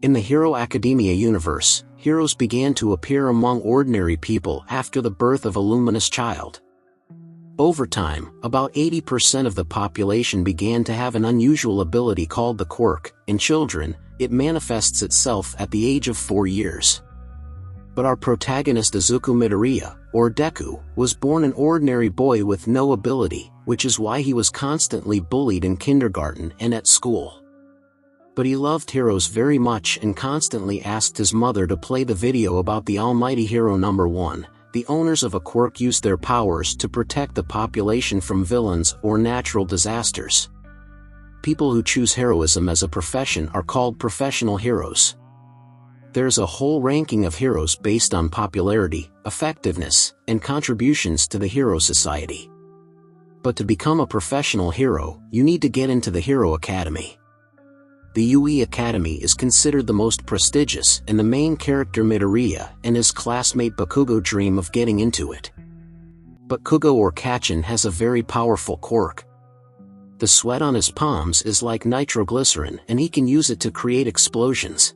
In the Hero Academia universe, heroes began to appear among ordinary people after the birth of a luminous child. Over time, about 80% of the population began to have an unusual ability called the quirk. In children, it manifests itself at the age of 4 years. But our protagonist Izuku Midoriya, or Deku, was born an ordinary boy with no ability, which is why he was constantly bullied in kindergarten and at school. But he loved heroes very much and constantly asked his mother to play the video about the almighty hero number 1. The owners of a quirk use their powers to protect the population from villains or natural disasters. People who choose heroism as a profession are called professional heroes. There's a whole ranking of heroes based on popularity, effectiveness, and contributions to the hero society. But to become a professional hero, you need to get into the Hero Academy. The UE Academy is considered the most prestigious, and the main character Midoriya and his classmate Bakugo dream of getting into it. But Kugo or Kacchan has a very powerful quirk. The sweat on his palms is like nitroglycerin and he can use it to create explosions.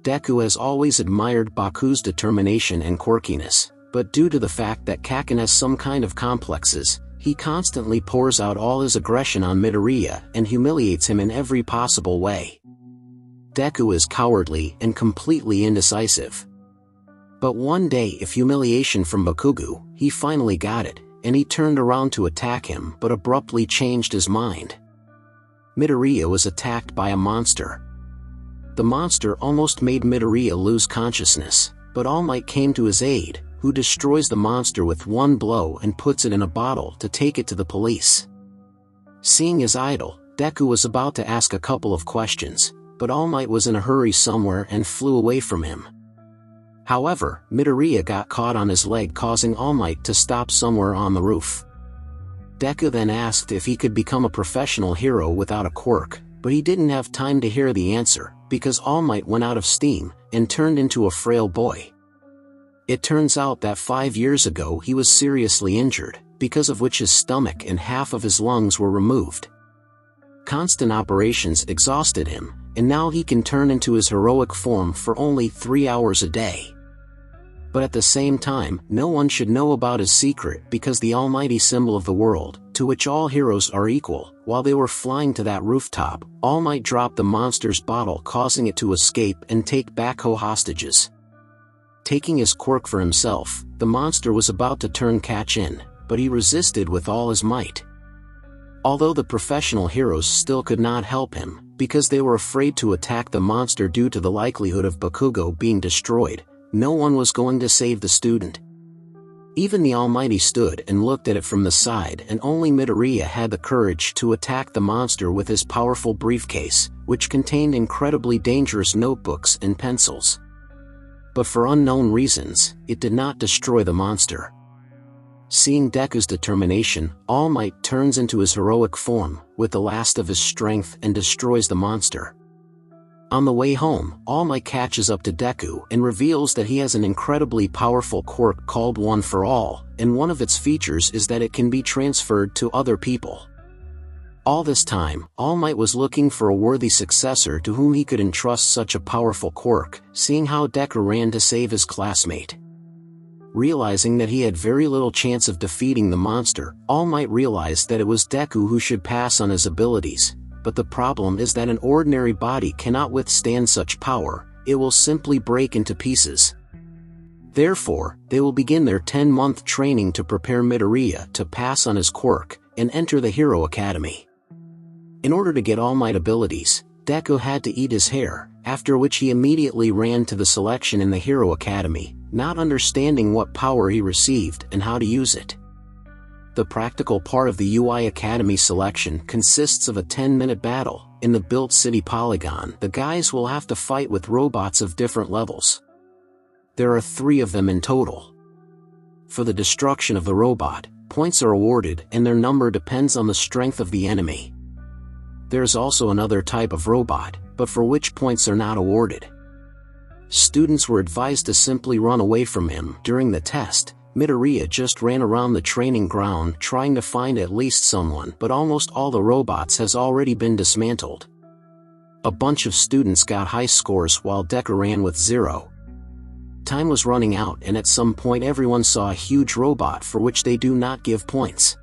Deku has always admired Baku's determination and quirkiness, but due to the fact that Kacchan has some kind of complexes, he constantly pours out all his aggression on Midoriya and humiliates him in every possible way. Deku is cowardly and completely indecisive. But one day, if humiliation from Bakugo, he finally got it, and he turned around to attack him but abruptly changed his mind. Midoriya was attacked by a monster. The monster almost made Midoriya lose consciousness, but All Might came to his aid, who destroys the monster with one blow and puts it in a bottle to take it to the police. Seeing his idol, Deku was about to ask a couple of questions, but All Might was in a hurry somewhere and flew away from him. However, Midoriya got caught on his leg, causing All Might to stop somewhere on the roof. Deku then asked if he could become a professional hero without a quirk, but he didn't have time to hear the answer, because All Might went out of steam and turned into a frail boy. It turns out that 5 years ago he was seriously injured, because of which his stomach and half of his lungs were removed. Constant operations exhausted him, and now he can turn into his heroic form for only 3 hours a day. But at the same time, no one should know about his secret because the almighty symbol of the world, to which all heroes are equal, while they were flying to that rooftop, All Might dropped the monster's bottle, causing it to escape and take Bakugo hostages. Taking his quirk for himself, the monster was about to turn Kacchan, but he resisted with all his might. Although the professional heroes still could not help him, because they were afraid to attack the monster due to the likelihood of Bakugo being destroyed, no one was going to save the student. Even the Almighty stood and looked at it from the side, and only Midoriya had the courage to attack the monster with his powerful briefcase, which contained incredibly dangerous notebooks and pencils. But for unknown reasons, it did not destroy the monster. Seeing Deku's determination, All Might turns into his heroic form, with the last of his strength, and destroys the monster. On the way home, All Might catches up to Deku and reveals that he has an incredibly powerful quirk called One for All, and one of its features is that it can be transferred to other people. All this time, All Might was looking for a worthy successor to whom he could entrust such a powerful quirk, seeing how Deku ran to save his classmate. Realizing that he had very little chance of defeating the monster, All Might realized that it was Deku who should pass on his abilities, but the problem is that an ordinary body cannot withstand such power, it will simply break into pieces. Therefore, they will begin their 10-month training to prepare Midoriya to pass on his quirk and enter the Hero Academy. In order to get All Might abilities, Deku had to eat his hair, after which he immediately ran to the selection in the Hero Academy, not understanding what power he received and how to use it. The practical part of the UI Academy selection consists of a 10-minute battle. In the built city polygon, the guys will have to fight with robots of different levels. There are 3 of them in total. For the destruction of the robot, points are awarded and their number depends on the strength of the enemy. There's also another type of robot, but for which points are not awarded. Students were advised to simply run away from him. During the test, Midoriya just ran around the training ground trying to find at least someone, but almost all the robots has already been dismantled. A bunch of students got high scores while Deku ran with 0. Time was running out, and at some point everyone saw a huge robot for which they do not give points.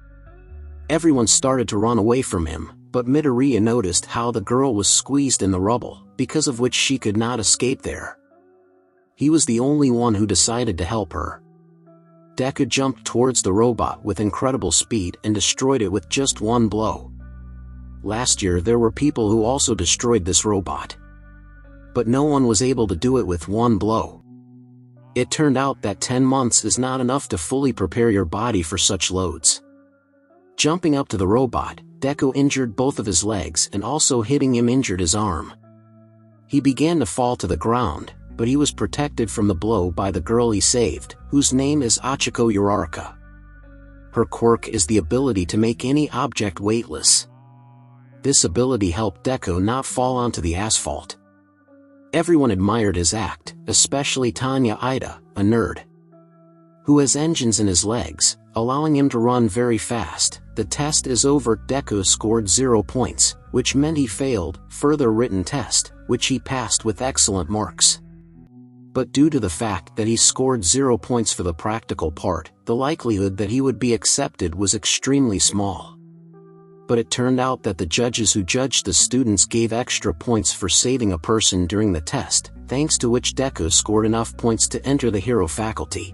Everyone started to run away from him, but Midoriya noticed how the girl was squeezed in the rubble, because of which she could not escape there. He was the only one who decided to help her. Deku jumped towards the robot with incredible speed and destroyed it with just one blow. Last year there were people who also destroyed this robot. But no one was able to do it with one blow. It turned out that 10 months is not enough to fully prepare your body for such loads. Jumping up to the robot, Deku injured both of his legs, and also hitting him injured his arm. He began to fall to the ground, but he was protected from the blow by the girl he saved, whose name is Achiko Uraraka. Her quirk is the ability to make any object weightless. This ability helped Deku not fall onto the asphalt. Everyone admired his act, especially Tanya Ida, a nerd, who has engines in his legs, allowing him to run very fast. The test is over. Deku scored 0 points, which meant he failed. Further written test, which he passed with excellent marks. But due to the fact that he scored 0 points for the practical part, the likelihood that he would be accepted was extremely small. But it turned out that the judges who judged the students gave extra points for saving a person during the test, thanks to which Deku scored enough points to enter the hero faculty.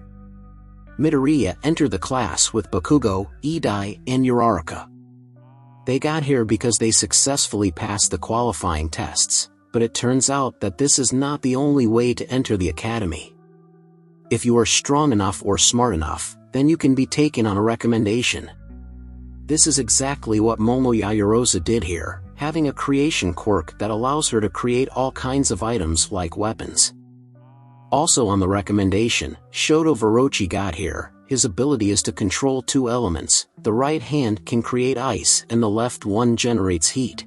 Midoriya entered the class with Bakugo, Idai, and Uraraka. They got here because they successfully passed the qualifying tests, but it turns out that this is not the only way to enter the academy. If you are strong enough or smart enough, then you can be taken on a recommendation. This is exactly what Momo Yaoyorozu did here, having a creation quirk that allows her to create all kinds of items like weapons. Also on the recommendation, Shoto Orochi got here. His ability is to control 2 elements. The right hand can create ice and the left one generates heat.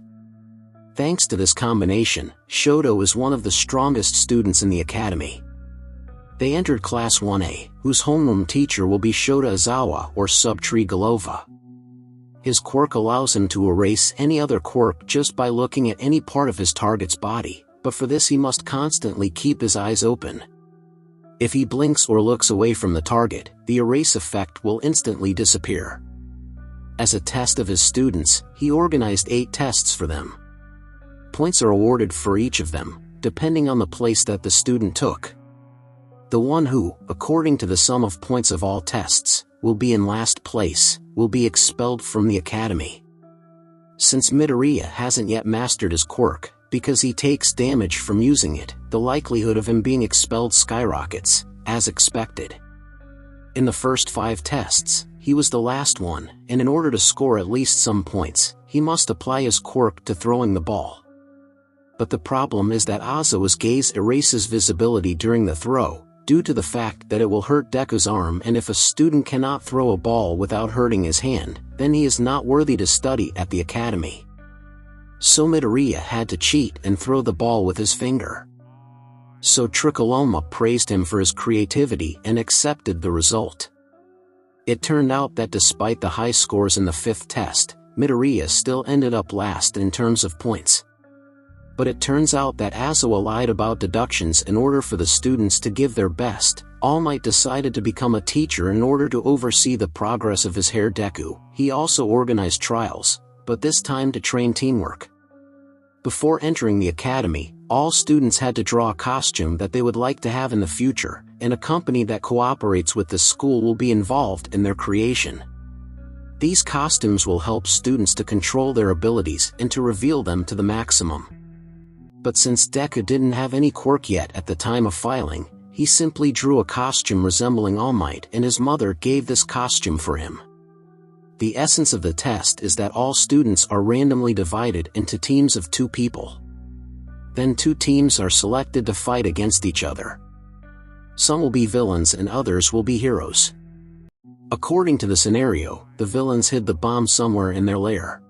Thanks to this combination, Shoto is one of the strongest students in the academy. They entered Class 1A, whose homeroom teacher will be Shota Izawa or Subtree Golova. His quirk allows him to erase any other quirk just by looking at any part of his target's body, but for this he must constantly keep his eyes open. If he blinks or looks away from the target, the erase effect will instantly disappear. As a test of his students, he organized 8 tests for them. Points are awarded for each of them, depending on the place that the student took. The one who, according to the sum of points of all tests, will be in last place, will be expelled from the academy. Since Midoriya hasn't yet mastered his quirk, because he takes damage from using it, the likelihood of him being expelled skyrockets, as expected. In the first 5 tests, he was the last one, and in order to score at least some points, he must apply his quirk to throwing the ball. But the problem is that Azawa's gaze erases visibility during the throw, due to the fact that it will hurt Deku's arm, and if a student cannot throw a ball without hurting his hand, then he is not worthy to study at the academy. So Midoriya had to cheat and throw the ball with his finger. So Tricholoma praised him for his creativity and accepted the result. It turned out that despite the high scores in the 5th test, Midoriya still ended up last in terms of points. But it turns out that Azawa lied about deductions in order for the students to give their best. All Might decided to become a teacher in order to oversee the progress of his heir Deku. He also organized trials, but this time to train teamwork. Before entering the academy, all students had to draw a costume that they would like to have in the future, and a company that cooperates with the school will be involved in their creation. These costumes will help students to control their abilities and to reveal them to the maximum. But since Deku didn't have any quirk yet at the time of filing, he simply drew a costume resembling All Might, and his mother gave this costume for him. The essence of the test is that all students are randomly divided into teams of 2 people. Then 2 teams are selected to fight against each other. Some will be villains and others will be heroes. According to the scenario, the villains hid the bomb somewhere in their lair,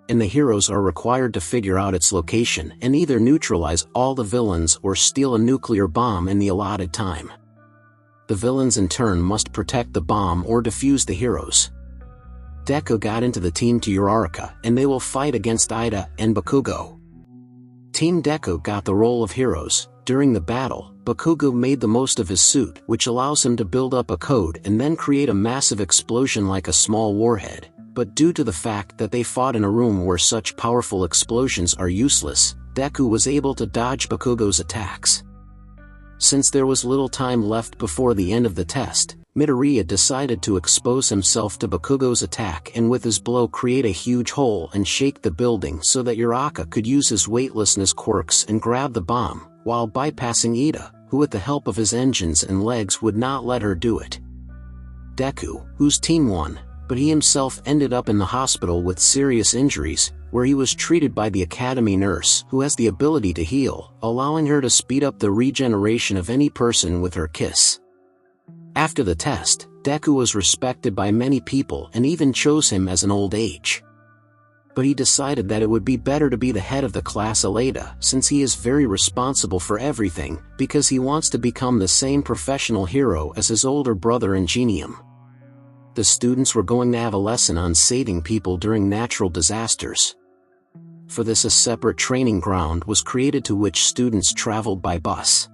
and the heroes are required to figure out its location and either neutralize all the villains or steal a nuclear bomb in the allotted time. The villains in turn must protect the bomb or defuse the heroes. Deku got into the team to Uraraka, and they will fight against Ida and Bakugo. Team Deku got the role of heroes. During the battle, Bakugo made the most of his suit, which allows him to build up a code and then create a massive explosion like a small warhead. But due to the fact that they fought in a room where such powerful explosions are useless, Deku was able to dodge Bakugo's attacks. Since there was little time left before the end of the test, Midoriya decided to expose himself to Bakugo's attack and with his blow create a huge hole and shake the building so that Uraka could use his weightlessness quirks and grab the bomb, while bypassing Ida, who with the help of his engines and legs would not let her do it. Deku, whose team won, but he himself ended up in the hospital with serious injuries, where he was treated by the academy nurse who has the ability to heal, allowing her to speed up the regeneration of any person with her kiss. After the test, Deku was respected by many people and even chose him as an old age. But he decided that it would be better to be the head of the class later, since he is very responsible for everything, because he wants to become the same professional hero as his older brother Ingenium. The students were going to have a lesson on saving people during natural disasters. For this, a separate training ground was created to which students traveled by bus.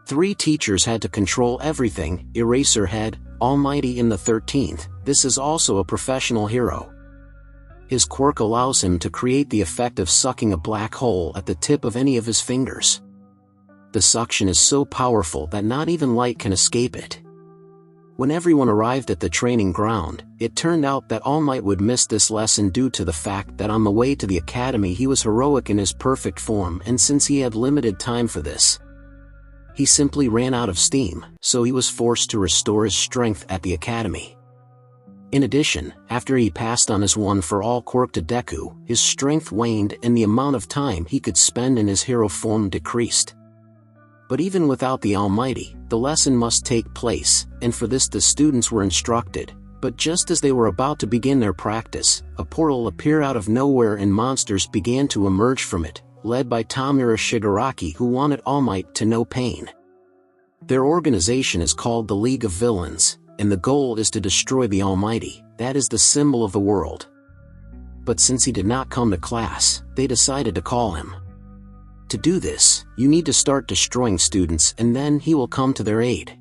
3 teachers had to control everything: Eraserhead, All Might in the 13th, this is also a professional hero. His quirk allows him to create the effect of sucking a black hole at the tip of any of his fingers. The suction is so powerful that not even light can escape it. When everyone arrived at the training ground, it turned out that All Might would miss this lesson due to the fact that on the way to the academy he was heroic in his perfect form, and since he had limited time for this, he simply ran out of steam, so he was forced to restore his strength at the academy. In addition, after he passed on his one-for-all quirk to Deku, his strength waned and the amount of time he could spend in his hero form decreased. But even without the Almighty, the lesson must take place, and for this the students were instructed. But just as they were about to begin their practice, a portal appeared out of nowhere and monsters began to emerge from it, led by Tamura Shigaraki, who wanted All Might to know pain. Their organization is called the League of Villains, and the goal is to destroy the Almighty, that is the symbol of the world. But since he did not come to class, they decided to call him. To do this, you need to start destroying students and then he will come to their aid.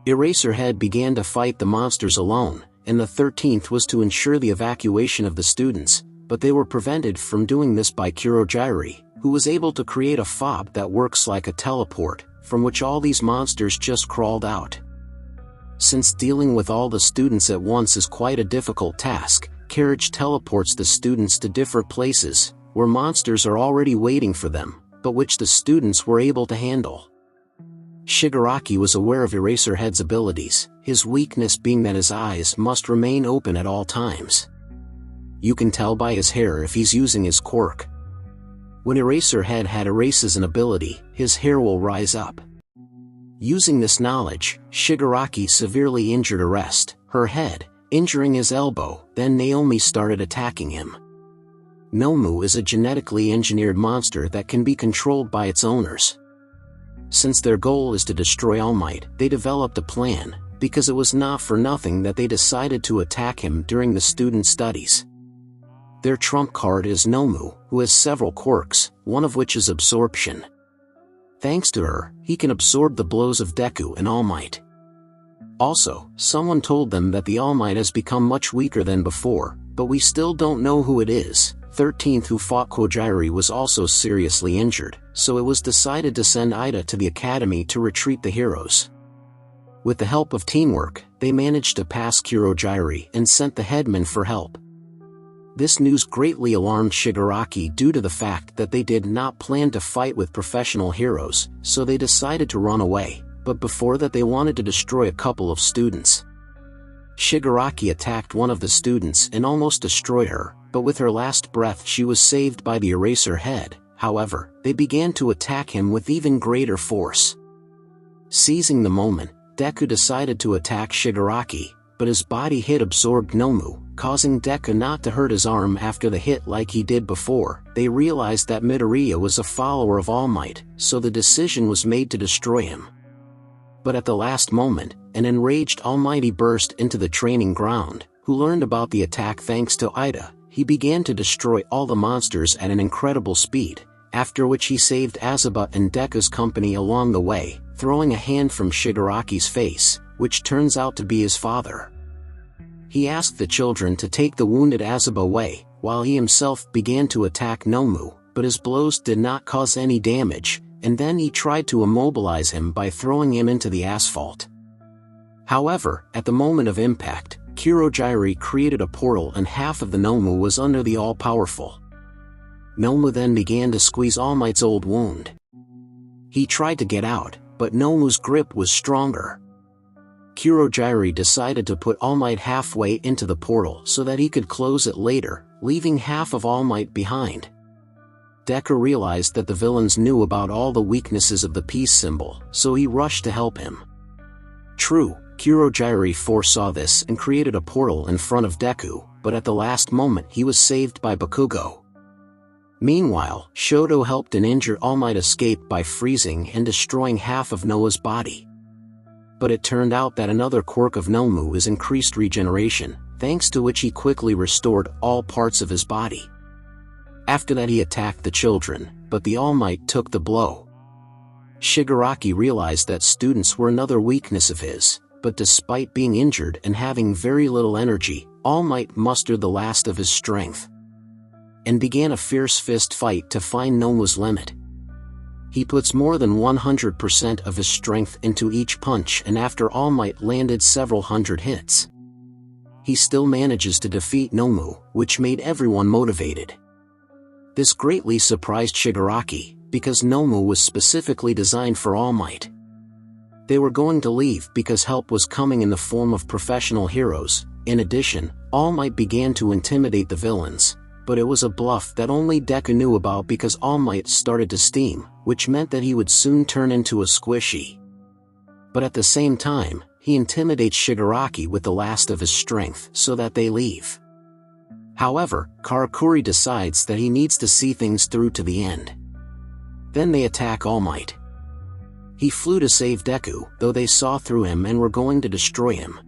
Eraserhead began to fight the monsters alone, and the 13th was to ensure the evacuation of the students, but they were prevented from doing this by Kurogiri, who was able to create a fob that works like a teleport, from which all these monsters just crawled out. Since dealing with all the students at once is quite a difficult task, Carriage teleports the students to different places, where monsters are already waiting for them, but which the students were able to handle. Shigaraki was aware of Eraserhead's abilities, his weakness being that his eyes must remain open at all times. You can tell by his hair if he's using his quirk. When Eraserhead had erases an ability, his hair will rise up. Using this knowledge, Shigaraki severely injured Arrest, her head, injuring his elbow, then Naomi started attacking him. Nomu is a genetically engineered monster that can be controlled by its owners. Since their goal is to destroy All Might, they developed a plan, because it was not for nothing that they decided to attack him during the student studies. Their trump card is Nomu, who has several quirks, one of which is absorption. Thanks to her, he can absorb the blows of Deku and All Might. Also, someone told them that the All Might has become much weaker than before, but we still don't know who it is. 13th, who fought Kojiri, was also seriously injured, so it was decided to send Ida to the academy to retreat the heroes. With the help of teamwork, they managed to pass Kurogiri and sent the headman for help. This news greatly alarmed Shigaraki due to the fact that they did not plan to fight with professional heroes, so they decided to run away, but before that they wanted to destroy a couple of students. Shigaraki attacked one of the students and almost destroyed her, but with her last breath she was saved by the Eraserhead. However, they began to attack him with even greater force. Seizing the moment, Deku decided to attack Shigaraki, but his body hit absorbed Nomu, causing Deku not to hurt his arm after the hit like he did before. They realized that Midoriya was a follower of All Might, so the decision was made to destroy him. But at the last moment, an enraged Almighty burst into the training ground, who learned about the attack thanks to Ida. He began to destroy all the monsters at an incredible speed, after which he saved Azuba and Deku's company along the way, throwing a hand from Shigaraki's face, which turns out to be his father. He asked the children to take the wounded Azuba away, while he himself began to attack Nomu, but his blows did not cause any damage, and then he tried to immobilize him by throwing him into the asphalt. However, at the moment of impact, Kurogiri created a portal and half of the Nomu was under the all-powerful. Nomu then began to squeeze All Might's old wound. He tried to get out, but Nomu's grip was stronger. Kurogiri decided to put All Might halfway into the portal so that he could close it later, leaving half of All Might behind. Deku realized that the villains knew about all the weaknesses of the peace symbol, so he rushed to help him. True, Kurogiri foresaw this and created a portal in front of Deku, but at the last moment he was saved by Bakugo. Meanwhile, Shoto helped an injured All Might escape by freezing and destroying half of Noah's body. But it turned out that another quirk of Nomu is increased regeneration, thanks to which he quickly restored all parts of his body. After that he attacked the children, but the All Might took the blow. Shigaraki realized that students were another weakness of his, but despite being injured and having very little energy, All Might mustered the last of his strength and began a fierce fist fight to find Nomu's limit. He puts more than 100% of his strength into each punch, and after All Might landed several hundred hits, he still manages to defeat Nomu, which made everyone motivated. This greatly surprised Shigaraki, because Nomu was specifically designed for All Might. They were going to leave because help was coming in the form of professional heroes. In addition, All Might began to intimidate the villains, but it was a bluff that only Deku knew about because All Might started to steam, which meant that he would soon turn into a squishy. But at the same time, he intimidates Shigaraki with the last of his strength so that they leave. However, Karakuri decides that he needs to see things through to the end. Then they attack All Might. He flew to save Deku, though they saw through him and were going to destroy him.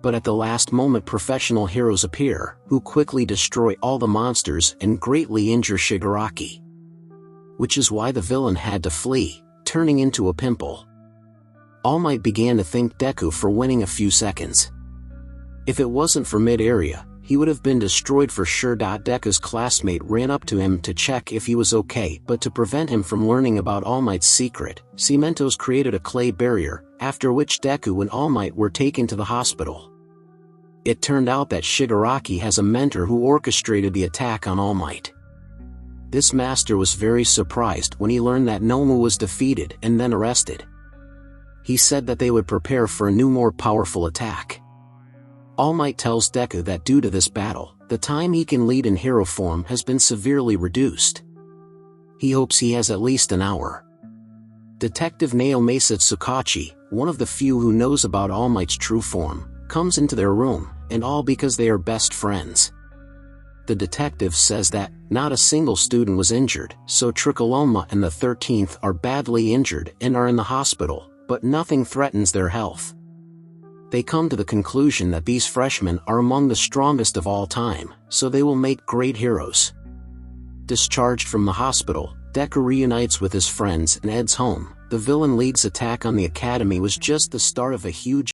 But at the last moment professional heroes appear, who quickly destroy all the monsters and greatly injure Shigaraki. Which is why the villain had to flee, turning into a pimple. All Might began to thank Deku for winning a few seconds. If it wasn't for mid-area, he would have been destroyed for sure. Deku's classmate ran up to him to check if he was okay, but to prevent him from learning about All Might's secret, Cementos created a clay barrier, after which Deku and All Might were taken to the hospital. It turned out that Shigaraki has a mentor who orchestrated the attack on All Might. This master was very surprised when he learned that Nomu was defeated and then arrested. He said that they would prepare for a new more powerful attack. All Might tells Deku that due to this battle, the time he can lead in hero form has been severely reduced. He hopes he has at least an hour. Detective Naomasa Tsukachi, one of the few who knows about All Might's true form, comes into their room, and all because they are best friends. The detective says that not a single student was injured, so Tricholoma and the 13th are badly injured and are in the hospital, but nothing threatens their health. They come to the conclusion that these freshmen are among the strongest of all time, so they will make great heroes. Discharged from the hospital, Deku reunites with his friends and heads home. The Villain League's attack on the academy was just the start of a huge